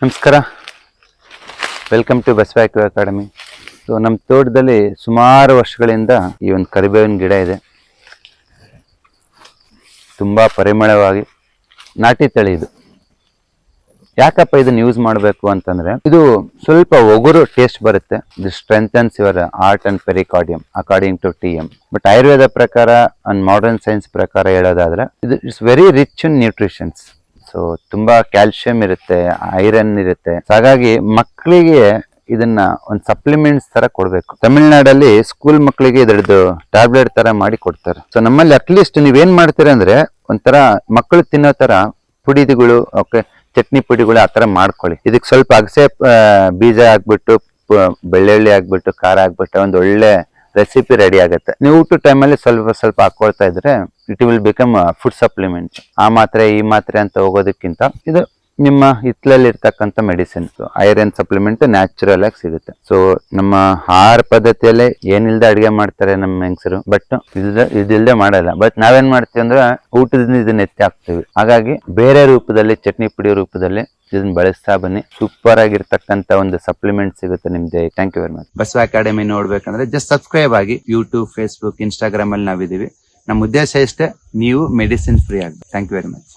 ನಮಸ್ಕಾರ, welcome to Basava academy. So ನಮ್ಮ ತೋಟದಲ್ಲಿ ಸುಮಾರು ವರ್ಷಗಳಿಂದ ಈ ಒಂದು ಕರಿಬೇವಿನ ಗಿಡ ಇದೆ. ತುಂಬ ಪರಿಮಳವಾಗಿ ನಾಟಿ ತಳಿ ಇದು. ಯಾಕಪ್ಪ ಇದನ್ನ ಯೂಸ್ ಮಾಡಬೇಕು ಅಂತಂದ್ರೆ, ಇದು ಸ್ವಲ್ಪ ಒಗುರು ಟೇಸ್ಟ್ ಬರುತ್ತೆ. ಇದು strengthens your heart and pericardium according to TM. But Ayurveda ಪ್ರಕಾರ ಅಂಡ್ ಮಾಡರ್ನ್ ಸೈನ್ಸ್ ಪ್ರಕಾರ ಹೇಳೋದಾದ್ರೆ, ಇದು it's very rich in nutritions. So ತುಂಬಾ ಕ್ಯಾಲ್ಸಿಯಂ ಇರುತ್ತೆ, ಐರನ್ ಇರುತ್ತೆ. ಹಾಗಾಗಿ ಮಕ್ಕಳಿಗೆ ಇದನ್ನ ಒಂದು ಸಪ್ಲಿಮೆಂಟ್ಸ್ ತರ ಕೊಡ್ಬೇಕು. ತಮಿಳ್ನಾಡಲ್ಲಿ ಸ್ಕೂಲ್ ಮಕ್ಕಳಿಗೆ ಇದ್ರದ್ದು ಟ್ಯಾಬ್ಲೆಟ್ ತರ ಮಾಡಿ ಕೊಡ್ತಾರೆ. ಸೊ ನಮ್ಮಲ್ಲಿ ಅಟ್ಲೀಸ್ಟ್ ನೀವೇನ್ ಮಾಡ್ತೀರಾ ಅಂದ್ರೆ, ಒಂಥರ ಮಕ್ಕಳು ತಿನ್ನೋ ತರ ಪುಡಿಗಳು, ಓಕೆ, ಚಟ್ನಿ ಪುಡಿಗಳು ಆ ತರ ಮಾಡ್ಕೊಳ್ಳಿ. ಇದಕ್ಕೆ ಸ್ವಲ್ಪ ಅಗಸೆ ಬೀಜ ಹಾಕ್ಬಿಟ್ಟು, ಬೆಳ್ಳುಳ್ಳಿ ಹಾಕ್ಬಿಟ್ಟು, ಖಾರ ಹಾಕ್ಬಿಟ್ಟು ಒಂದು ಒಳ್ಳೆ ರೆಸಿಪಿ ರೆಡಿ ಆಗುತ್ತೆ. ನೀವು ಊಟ ಟೈಮಲ್ಲಿ ಸ್ವಲ್ಪ ಸ್ವಲ್ಪ ಹಾಕೊಳ್ತಾ ಇದ್ರೆ it will become food supplement. ಆ ಮಾತ್ರೆ ಈ ಮಾತ್ರೆ ಅಂತ ಹೋಗೋದಕ್ಕಿಂತ ಇದು ನಿಮ್ಮ ಹಿತ್ತಲಲ್ಲಿ ಇರ್ತಕ್ಕಂಥ ಮೆಡಿಸಿನ್, ಐರನ್ ಸಪ್ಲಿಮೆಂಟ್ ನ್ಯಾಚುರಲ್ ಆಗಿ ಸಿಗುತ್ತೆ. ಸೊ ನಮ್ಮ ಆಹಾರ ಪದ್ಧತಿಯಲ್ಲೇ ಏನಿಲ್ದೆ ಅಡಿಗೆ ಮಾಡ್ತಾರೆ ನಮ್ಮ ಹೆಂಗಸರು, ಬಟ್ ಇದಿಲ್ದೆ ಮಾಡಲ್ಲ. ಬಟ್ ನಾವೇನ್ ಮಾಡ್ತೀವಿ ಅಂದ್ರೆ ಊಟದಿಂದ ಇದನ್ನ ಎತ್ತಿ ಹಾಕ್ತೀವಿ. ಹಾಗಾಗಿ ಬೇರೆ ರೂಪದಲ್ಲಿ, ಚಟ್ನಿ ಪುಡಿ ರೂಪದಲ್ಲಿ ಇದನ್ನ ಬಳಸ್ತಾ ಬನ್ನಿ. ಸೂಪರ್ ಆಗಿರ್ತಕ್ಕಂಥ ಒಂದು ಸಪ್ಲಿಮೆಂಟ್ ಸಿಗುತ್ತೆ ನಿಮ್ಗೆ. Thank you very much. Basava academy ನೋಡ್ಬೇಕಂದ್ರೆ ಜಸ್ಟ್ ಸಬ್ಸ್ಕ್ರೈಬ್ ಆಗಿ. ಯೂಟ್ಯೂಬ್, ಫೇಸ್ಬುಕ್, ಇನ್ಸ್ಟಾಗ್ರಾಮ್ ಅಲ್ಲಿ ನಾವಿದೀವಿ. ನಮ್ಮ ಉದ್ದೇಶ ಇಷ್ಟೇ, ನೀವು ಮೆಡಿಸಿನ್ ಫ್ರೀ ಆಗಬೇಕು. Thank you very much.